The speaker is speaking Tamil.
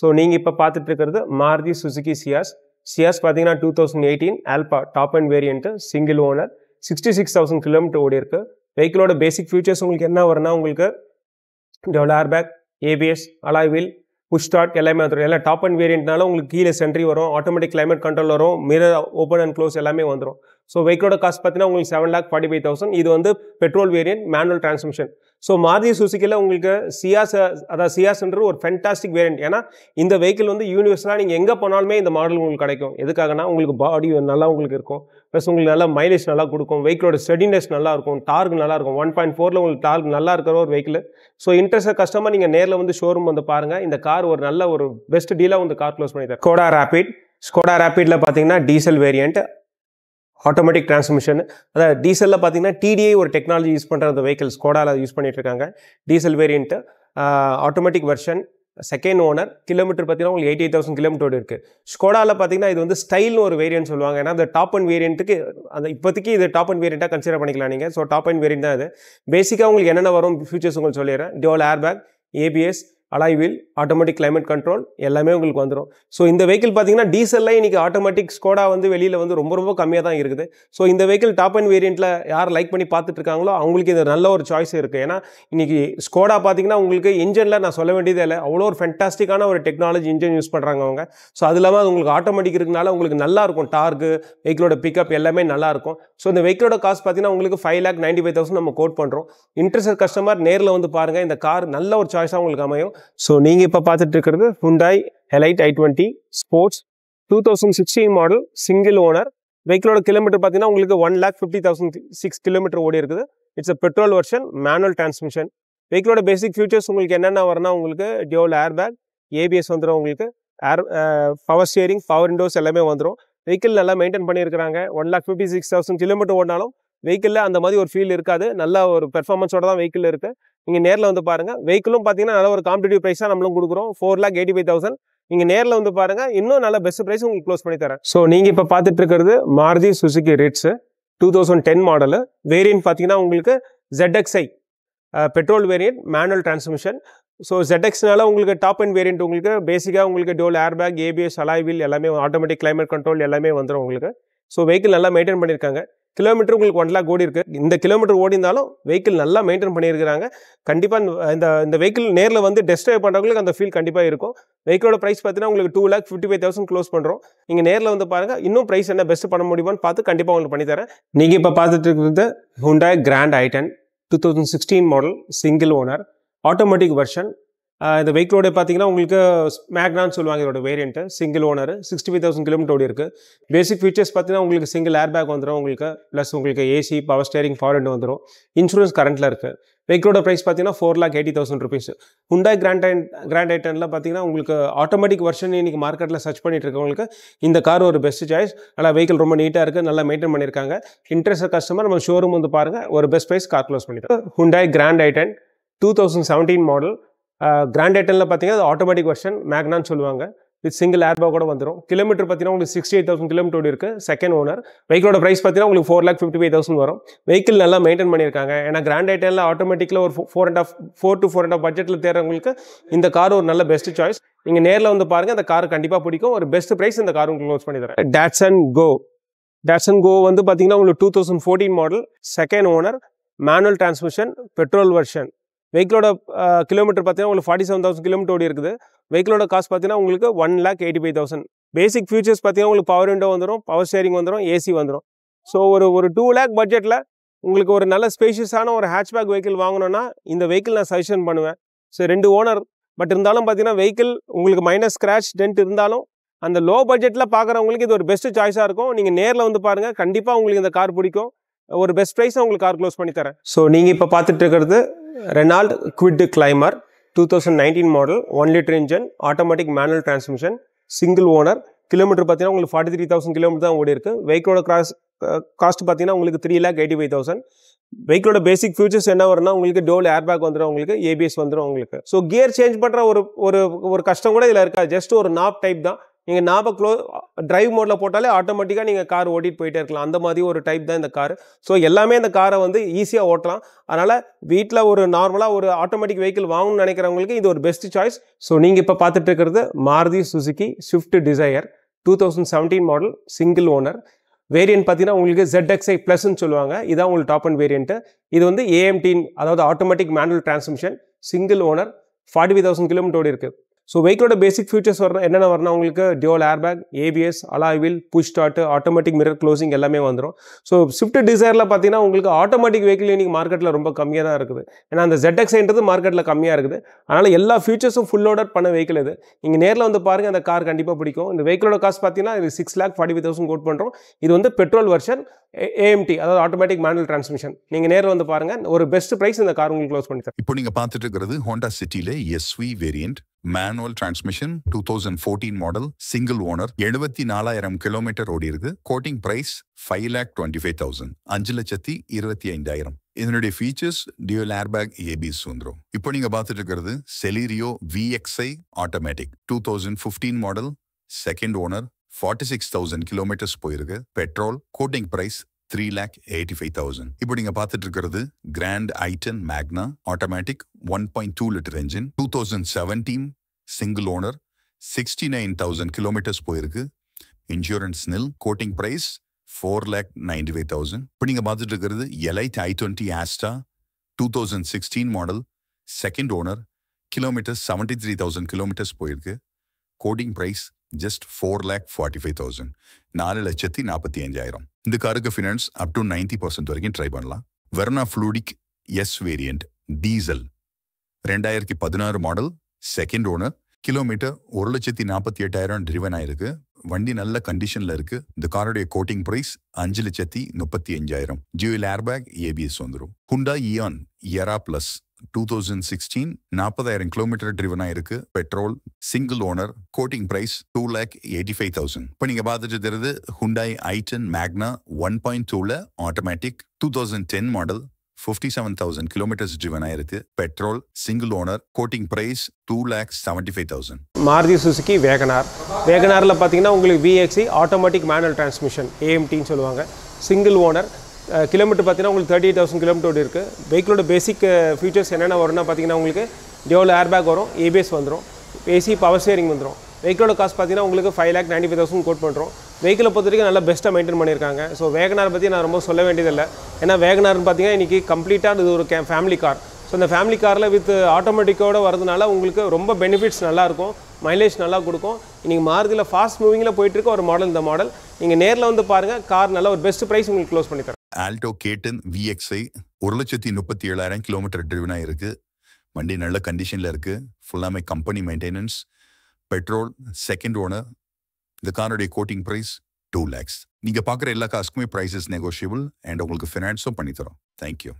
ஸோ நீங்கள் இப்போ பார்த்துட்டு இருக்கிறது மாருதி சுசுகி சியாஸ். சியாஸ் பார்த்தீங்கன்னா 2018 alpha top and variant, single owner, 66,000 kilometre ஓடி இருக்கு. வெஹிக்கிளோட பேசிக் ஃபியூச்சர்ஸ் உங்களுக்கு என்ன வரும்னா, உங்களுக்கு double air back, ABS, alloy wheel, push start எல்லாமே வந்துடும். எல்லாம் டாப் அண்ட் வேரியன்ட்னால உங்களுக்கு கீழே சென்ட்ரி வரும், ஆட்டோமேட்டிக் கிளைமேட் கண்ட்ரோல் வரும், மிரர் ஓப்பன் அண்ட் க்ளோஸ் எல்லாமே வந்துடும். ஸோ வெஹிக்கிளோட காஸ்ட் பார்த்தீங்கன்னா உங்களுக்கு 7,45,000. இது வந்து petrol variant, manual transmission. So Maruti சுசுகியில் உங்களுக்கு சியாஸ், அதாவது சியாஸ்ன்றது ஒரு ஃபென்டாஸ்டிக் வேரியன்ட். ஏன்னா இந்த வெஹிக்கிள் வந்து யூனிவர்ஸலாக நீங்கள் எங்கே போனாலுமே இந்த மாடல் உங்களுக்கு கிடைக்கும். எதுக்காகனா உங்களுக்கு பாடி நல்லா உங்களுக்கு இருக்கும், ப்ளஸ் உங்களுக்கு நல்லா மைலேஜ் நல்லா கொடுக்கும், வெஹிக்கிளோட ஸ்டெடினஸ் நல்லா இருக்கும், டார்க் நல்லா இருக்கும். 1.4ல் உங்களுக்கு டார்க் நல்லா இருக்கிற ஒரு வெஹிக்கிள். ஸோ இன்ட்ரெஸ்ட் கஸ்டமர் நீங்கள் நேரில் வந்து ஷோரூம் வந்து பாருங்கள். இந்த கார் ஒரு நல்ல ஒரு பெஸ்ட் டீலாக வந்து கார் க்ளோஸ் பண்ணிட்டார். Skoda Rapid. ஸ்கோடா ரேபிடில் பார்த்தீங்கன்னா டீசல் வேரியன்ட், ஆட்டோமேட்டிக் டிரான்ஸ்மிஷன். அதாவது டீசலில் பார்த்தீங்கன்னா டிடிஐ ஒரு டெக்னாலஜி யூஸ் பண்ணுற அந்த வெஹிக்கிள் ஸ்கோடாவில் யூஸ் பண்ணிட்டு இருக்காங்க. Diesel variant, automatic version, second owner, kilometre பார்த்தீங்கன்னா உங்களுக்கு 88,000 கிலோமீட்டர் இருக்குது. ஸ்கோடாவில் பார்த்தீங்கன்னா இது வந்து ஸ்டைல்னு ஒரு வேரியன்ட் சொல்லுவாங்க. ஏன்னா அந்த டாப் அண்ட் வேரியன்ட்டுக்கு அந்த இப்போதைக்கு இது டாப் அண்ட் வேரியண்ட்டாக கன்சிடர் பண்ணிக்கலாம் நீங்கள். ஸோ டாப் அண்ட் வேரியன்ட் தான் இது. பேசிக்காக உங்களுக்கு என்னென்ன வரும் ஃபியூச்சர்ஸ் உங்களுக்கு சொல்லிடுறேன். Dual air bag, ABS, alloy wheel, automatic climate control எல்லாமே உங்களுக்கு வந்துடும். ஸோ இந்த வெஹிக்கிள் பார்த்தீங்கன்னா டீசலில் இன்றைக்கி ஆட்டோமேட்டிக் ஸ்கோடா வந்து வெளியில் வந்து ரொம்ப கம்மியாக தான் இருக்குது. ஸோ இந்த வெஹிக்கிள் டாப் அண்ட் வேரியண்ட்டில் யார் லைக் பண்ணி பார்த்துட்டு இருக்காங்களோ அவங்களுக்கு இது நல்ல ஒரு சாய்ஸ் இருக்குது. ஏன்னா இன்றைக்கி ஸ்கோடா பார்த்தீங்கன்னா உங்களுக்கு இன்ஜினில் நான் சொல்ல வேண்டியதே இல்லை, அவ்வளோ ஒரு ஃபென்டாஸ்டிக்கான ஒரு டெக்னாலஜி இன்ஜின் யூஸ் பண்ணுறாங்க அவங்க. ஸோ அது இல்லாமல் அது உங்களுக்கு ஆட்டோமேட்டிக் இருக்கனால உங்களுக்கு நல்லா இருக்கும், டார்க்கு, வெஹிக்கிளோட பிக்கப் எல்லாமே நல்லா இருக்கும். ஸோ இந்த வெஹிக்கிளோட காஸ்ட் பார்த்தீங்கன்னா உங்களுக்கு 5,95,000 நம்ம கோட் பண்ணுறோம். இன்ட்ரெஸ்ட் கஸ்டமர் நேரில் வந்து பாருங்கள், இந்த கார் நல்ல ஒரு சாய்ஸாக உங்களுக்கு அமையும். ஸோ நீங்கள் இப்போ பார்த்துட்டு இருக்கிறது Hyundai Elite i20 sports 2016 model, single owner. வெஹிக்கிளோட கிலோமீட்டர் பார்த்தீங்கன்னா உங்களுக்கு 1,50,006 கிலோமீட்டர் ஓடி இருக்குது. It's a petrol version, manual transmission. வெஹிக்கிளோட பேசிக் ஃபியூச்சர்ஸ் உங்களுக்கு என்னென்ன வரும்னா, உங்களுக்கு டியூவல் ஏர் பேக், ஏபிஎஸ் வந்துடும், உங்களுக்கு பவர் ஸ்டியரிங், பவர் விண்டோஸ் எல்லாமே வந்துடும். வெஹிக்கிள் நல்லா மெயின்டைன் பண்ணியிருக்கிறாங்க. 1,56,000 கிலோமீட்டர் ஓடினாலும் வெஹிக்கிளில் அந்த மாதிரி ஒரு ஃபீல் இருக்காது. நல்ல ஒரு பெர்ஃபார்மன்ஸோட தான் வெஹிக்கிள் இருக்குது. நீங்கள் நேரில் வந்து பாருங்கள். வெஹிக்கிளும் பார்த்தீங்கன்னா நல்ல ஒரு காம்படிட்டிவ் ப்ரைஸாக நம்மளும் கொடுக்குறோம், 4,85,000. நீங்கள் நேரில் வந்து பாருங்கள், இன்னும் நல்ல பெஸ்ட் ப்ரைஸ் உங்களுக்கு க்ளோஸ் பண்ணி தரேன். ஸோ நீங்கள் இப்போ பார்த்துட்டு இருக்கிறது Maruti Suzuki Ritz 2010 model. Variant பார்த்தீங்கன்னா உங்களுக்கு ZXi petrol variant, manual transmission. So ZXனால உங்களுக்கு டாப் அண்ட் வேரியன்ட் உங்களுக்கு பேசிக்காக உங்களுக்கு dual air bag, ABS, alloy wheel எல்லாமே, ஆட்டோமேட்டிக் கிளைமேட் கண்ட்ரோல் எல்லாமே வந்துடும் உங்களுக்கு. ஸோ வெஹிக்கிள் நல்லா மெயின்டைன் பண்ணியிருக்காங்க. கிலோமீட்டர் உங்களுக்கு 1,00,000 ஓடி இருக்குது. இந்த கிலோமீட்டர் ஓடி இருந்தாலும் வெஹிக்கிள் நல்லா மெயின்டைன் பண்ணியிருக்கிறாங்க. கண்டிப்பாக இந்த வெஹிக்கிள் நேரில் வந்து டெஸ்ட் ட்ரைவ் பண்ணுறவங்களுக்கு அந்த ஃபீல் கண்டிப்பாக இருக்கும். வெஹிக்கிளோட ப்ரைஸ் பார்த்தீங்கன்னா உங்களுக்கு 2,55,000 க்ளோஸ் பண்ணுறோம். நீங்கள் நேரில் வந்து பாருங்கள், இன்னும் ப்ரைஸ் என்ன பெஸ்ட் பண்ண முடியுமான்னு பார்த்து கண்டிப்பாக உங்களுக்கு பண்ணித்தரேன். நீங்கள் இப்போ பார்த்துட்டு இருக்கிறது Hyundai Grand i10 2016 model, single owner, automatic version. இந்த வெஹிக்கிளோட பார்த்தீங்கன்னா உங்களுக்கு மேக்னான்னு சொல்லுவாங்க இதோட வேரியன்ட்டு, சிங்கிள் ஓனர், 65,000 கிலோமீட்டர் ஓடி இருக்குது. பேசிக் ஃபீச்சர்ஸ் பார்த்தீங்கன்னா உங்களுக்கு சிங்கிள் ஏர் பேக் வந்துடும் உங்களுக்கு, ப்ளஸ் உங்களுக்கு AC, power steering, power window வந்துடும். இன்சூரன்ஸ் கரண்ட்டில் இருக்குது. வெஹிக்கிளோட ப்ரைஸ் பார்த்தீங்கன்னா 4,80,000 ருபீஸ். Hyundai Grand i10ல பார்த்தீங்கன்னா உங்களுக்கு ஆட்டோமேட்டிக் வெர்ஷன் இன்றைக்கி மார்க்கெட்டில் சர்ச் பண்ணிட்டு இருக்கவங்களுக்கு இந்த கார் ஒரு பெஸ்ட் சாய்ஸ். நல்லா வெஹிக்கிள் ரொம்ப நீட்டாக இருக்குது, நல்லா மெயின்டைன் பண்ணியிருக்காங்க. இன்ட்ரெஸ்ட் கஸ்டமர் நம்ம ஷோரூம் வந்து பாருங்கள், ஒரு பெஸ்ட் ப்ரைஸ் கார் க்ளோஸ் பண்ணிட்டு. Hyundai Grand i10 2017 model. Grand i10ல பார்த்தீங்கன்னா ஆட்டோமேட்டிக் வெர்ஷன், மேக்னான்னு சொல்லுவாங்க. வித் சிங்கிள் ஏர் பேக் கூட வந்துடும். கிலோமீட்டர் பார்த்தீங்கன்னா உங்களுக்கு 68,000 கிலோமீட்டர் இருக்குது. Second owner. வெஹிக்கிளோட ப்ரைஸ் பார்த்தீங்கன்னா உங்களுக்கு 4,55,000 வரும். வெஹிக்கிள் நல்லா மெயின்டைன் பண்ணியிருக்காங்க. ஏன்னா Grand i10ல ஆட்டோமேட்டிக்கில் ஒரு 4 to 4.5 பட்ஜெட்டில் தேடுறவங்களுக்கு இந்த கார் ஒரு நல்ல பெஸ்ட் சாய்ஸ். நீங்கள் நேரில் வந்து பாருங்கள், இந்த கார் கண்டிப்பாக பிடிக்கும். ஒரு பெஸ்ட் ப்ரைஸ் இந்த கார் உங்களுக்கு க்ளோஸ் பண்ணி தரேன். Datsun Go வந்து பார்த்தீங்கன்னா உங்களுக்கு 2014 model, second owner, manual transmission, petrol version. வெஹிக்கிளோட கிலோமீட்டர் பார்த்தீங்கன்னா உங்களுக்கு 47,000 கிலோமீட்டர் ஓடி இருக்குது. வெஹிக்கிளோட காஸ்ட் பார்த்தீங்கன்னா உங்களுக்கு 1,85,000. பேசிக் ஃபியூச்சர்ஸ் பார்த்தீங்கன்னா உங்களுக்கு பவர் விண்டோ வந்துடும், பவர் ஸ்டேரிங் வந்துடும், ஏசி வந்துடும். ஸோ ஒரு 2 lakh பட்ஜெட்டில் உங்களுக்கு ஒரு நல்ல ஸ்பேஷியஸான ஒரு ஹேட்ச்பேக் வெஹிக்கிள் வாங்கணும்னா இந்த வெஹிக்கிள் நான் சஜஷன் பண்ணுவேன். ஸோ 2 ஓனர், பட் இருந்தாலும் பார்த்தீங்கன்னா வெஹிக்கிள் உங்களுக்கு மைனஸ் ஸ்க்ராட்ச் டென்ட் இருந்தாலும் அந்த லோ பட்ஜெட்டில் பார்க்குறவங்களுக்கு இது ஒரு பெஸ்ட் சாய்ஸாக இருக்கும். நீங்கள் நேரில் வந்து பாருங்கள், கண்டிப்பாக உங்களுக்கு இந்த கார் பிடிக்கும். ஒரு பெஸ்ட் ப்ரைஸை உங்களுக்கு கார் க்ளோஸ் பண்ணி தரேன். ஸோ நீங்கள் இப்போ பார்த்துட்டு இருக்கிறது Renault Kwid Climer 2019 model, 1 litre engine, automatic manual transmission, single owner. Kilometre பார்த்தீங்கன்னா உங்களுக்கு 43,000 கிலோமீட்டர் தான் ஓடி இருக்குது. வெஹிக்கிளோட காஸ்ட் பார்த்தீங்கன்னா உங்களுக்கு 3,85,000. வெஹிக்கிளோட பேசிக் ஃபியூச்சர்ஸ் என்ன வரும்னா, உங்களுக்கு டியூவல் ஏர் பேக் வந்துடும், உங்களுக்கு ஏபிஎஸ் வந்துடும் உங்களுக்கு. ஸோ கியர் சேஞ்ச் பண்ணுற ஒரு கஷ்டம் கூட இதில் இருக்காது. ஜஸ்ட் ஒரு நாப் டைப் தான். நீங்கள் நாப டிரைவ் மோடில் போட்டாலே ஆட்டோமேட்டிக்காக நீங்கள் கார் ஓட்டிகிட்டு போயிட்டே இருக்கலாம். அந்த மாதிரி ஒரு டைப் தான் இந்த கார். ஸோ எல்லாமே இந்த காரை வந்து ஈஸியாக ஓட்டலாம். அதனால் வீட்டில் ஒரு நார்மலாக ஒரு ஆட்டோமேட்டிக் வெஹிக்கிள் வாங்கணும்னு நினைக்கிறவங்களுக்கு இது ஒரு பெஸ்ட் சாய்ஸ். ஸோ நீங்கள் இப்போ பார்த்துட்டு இருக்கிறது Maruti Suzuki Swift desire 2017 model single owner. Variant பார்த்தீங்கன்னா உங்களுக்கு ZXi ப்ளஸ்ன்னு சொல்லுவாங்க. இதான் உங்களுக்கு டாப் அண்ட் வேரியன்ட்டு. இது வந்து AMT, அதாவது automatic manual transmission, single owner, 45,000 kilometre ஓடி இருக்குது. ஸோ வெஹிக்கிளோட பேசிக் ஃபீச்சர்ஸ் என்னென்ன வரணும் உங்களுக்கு? Dual airbag, ABS, alloy wheel, push start, automatic mirror closing எல்லாமே வந்துடும். ஸோ ஸ்விஃப்ட் டிசைரில் பார்த்தீங்கன்னா உங்களுக்கு ஆட்டோமேட்டிக் வெஹிக்கிள் இன்றைக்கி மார்க்கெட்டில் ரொம்ப கம்மியாக தான் இருக்குது. ஏன்னா அந்த ZXiன்றது மார்க்கெட்டில் கம்மியாக இருக்குது. அதனால் எல்லா ஃபீச்சர்ஸும் ஃபுல் லோடட் பண்ண வெஹிக்கிள் இது. நீங்கள் நேரில் வந்து பாருங்கள், அந்த கார் கண்டிப்பாக பிடிக்கும். இந்த வெஹிக்கிளோட காஸ்ட் பார்த்தீங்கன்னா இது 6,45,000 கோட் பண்ணுறோம். இது வந்து பெட்ரோல் வெர்ஷன், AMT, அதாவது ஆட்டோமேட்டிக் மேனுவல் டிரான்ஸ்மிஷன். நீங்கள் நேரில் வந்து பாருங்கள், ஒரு பெஸ்ட் ப்ரைஸ் இந்த கார் உங்களுக்கு க்ளோஸ் பண்ணி தரேன். இப்போ நீங்கள் பார்த்துட்டு இருக்கிறது ஹோண்டா சிட்டியில் SV variant manual transmission 2014 model single owner 74,000 kilometre ஓடி இருக்கு. Quoting price 5,25,000, 5,25,000. இதனுடைய ஃபீச்சர்ஸ் டியூவல் ஏர்பேக், ABS வந்துடும். இப்போ நீங்க பார்த்துட்டு இருக்கிறது Celerio VXi automatic 2015 model second owner 46,000 kilometres போயிருக்கு. பெட்ரோல். Quoting price 3,85,000. இப்போ நீங்க பார்த்துட்டு இருக்கிறது grand i10 Magna automatic 1.2 litre engine 2017 single owner 69,000 kilometres போயிருக்கு. Insurance nil. Quoting price 4,95,000. இப்போ நீங்க பார்த்துட்டு இருக்கிறது Elite i20 Asta 2016 model second owner kilometre 73,000 kilometres போயிருக்கு. Quoting price just 4,45,000, 4,45,000. இந்த காருக்கு ஃபினான்ஸ் அப் டு 90% வரைக்கும் ட்ரை பண்ணலாம். Verna Fluidic S variant diesel 2016 model second owner kilometre 1,48,000 driven ஆயிருக்கு. வண்டி நல்ல கண்டிஷன்ல இருக்கு. இந்த காருடைய quoting price 5,35,000. Dual airbag, ABS வந்துடும். Hyundai Eon Era plus 2016 40,000 kilometre driven ஆயிருக்கு. Petrol, single owner, quoting price 2,85,000. இப்போ நீங்க பார்த்துட்டு இருக்கிறது ஹுண்டாய் i10 மேக்னா 1.2ல ஆட்டோமேட்டிக் 2010 மாடல் 57,000 கிலோமீட்டர்ஸ் ட்ரிவன் ஆயிருக்கு. Petrol, single owner, quoting price 2,75,000. Maruti Suzuki WagonR. வேகனாரில் பார்த்தீங்கன்னா உங்களுக்கு VXi ஆட்டோமேட்டிக் மேனுவல் டிரான்ஸ்மிஷன், AMTன்னு சொல்லுவாங்க, சிங்கிள் ஓனர். கிலோமீட்டர் பார்த்தீங்கன்னா உங்களுக்கு 38,000 கிலோமீட்டர் இருக்குது. வெஹிக்கிளோட பேசிக் ஃபீச்சர்ஸ் என்னென்ன வரும்னா பார்த்தீங்கன்னா உங்களுக்கு டியூவல் ஏர்பேக் வரும், ABS வந்துடும், AC பவர் ஸ்டீரிங் வந்துடும். வெஹிக்கிளோட காஸ்ட் பார்த்தீங்கன்னா உங்களுக்கு 5,95,000 கோட் பண்ணுறோம். வெஹிக்கிளை பொறுத்த வரைக்கும் நல்லா பெஸ்ட்டாக மெயின்டைன் பண்ணியிருக்காங்க. ஸோ வேகனார் பற்றி நான் ரொம்ப சொல்ல வேண்டியதில்லை. ஏன்னா வேகனார்னு பார்த்தீங்கன்னா இன்றைக்கி கம்ப்ளீட்டாக இது ஒரு ஃபேமிலி கார். ஸோ இந்த ஃபேமிலி காரில் வித் ஆட்டோமேட்டிக்கோடு வரதுனால உங்களுக்கு ரொம்ப பெனிஃபிட்ஸ் நல்லாயிருக்கும், மைலேஜ் நல்லா கொடுக்கும். இன்றைக்கி மாருதியில் ஃபாஸ்ட் மூவிங்கில் போயிட்டுருக்க ஒரு மாடல் இந்த மாடல். நீங்கள் நேரில் வந்து பாருங்கள், கார் நல்ல ஒரு பெஸ்ட் ப்ரைஸ் உங்களுக்கு க்ளோஸ் பண்ணி தரேன். ஆல்டோ K10 VXi 1,37,000 கிலோமீட்டர் ட்ரிவனாக இருக்குது. வண்டி நல்ல கண்டிஷனில் இருக்குது. ஃபுல்லாமே company maintenance. Petrol, second owner. இந்த காருடைய கோட்டிங் ப்ரைஸ் 2 lakhs. நீங்கள் பார்க்குற எல்லா காசுக்குமே ப்ரைஸஸ் நெகோஷியபிள் அண்ட் உங்களுக்கு ஃபினான்ஸும் பண்ணித்தரோம். தேங்க்யூ.